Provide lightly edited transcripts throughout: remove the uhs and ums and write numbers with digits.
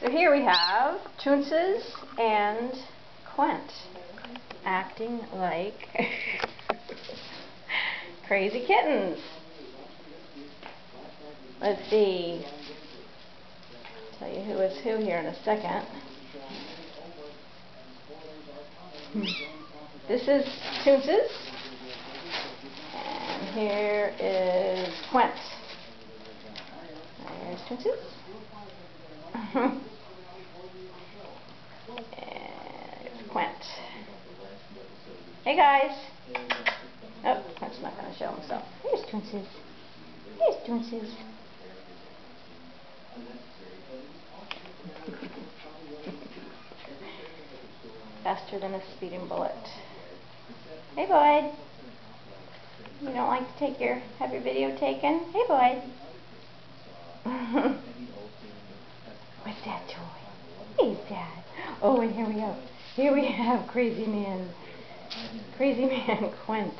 So here we have Toonces and Quint acting like crazy kittens. Let's see. I'll tell you who is who here in a second. This is Toonces, and here is Quint. There's Toonces. And here's Quint. Hey guys. Oh, Quint's not going to show himself. Here's Toonces. Here's Toonces. Faster than a speeding bullet. Hey bud. You don't like to have your video taken? Hey bud. What's that toy? Hey Dad. Oh, and here we go. Here we have Crazy Man. Crazy Man Quint.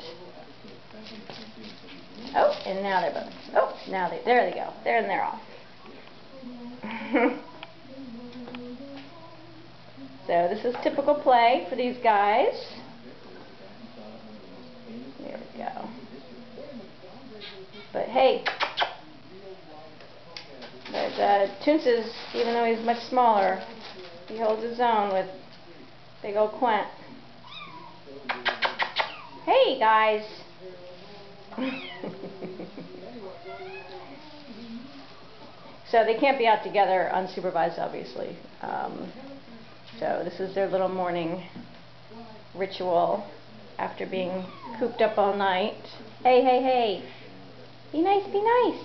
Oh, and now they're both. Oh, now there they go. There and they're off. So this is typical play for these guys. There we go. But hey, Toonces, even though he's much smaller, he holds his own with big old Quint. Hey guys. So they can't be out together unsupervised, obviously. So this is their little morning ritual after being cooped up all night. Hey, hey, hey. Be nice, be nice.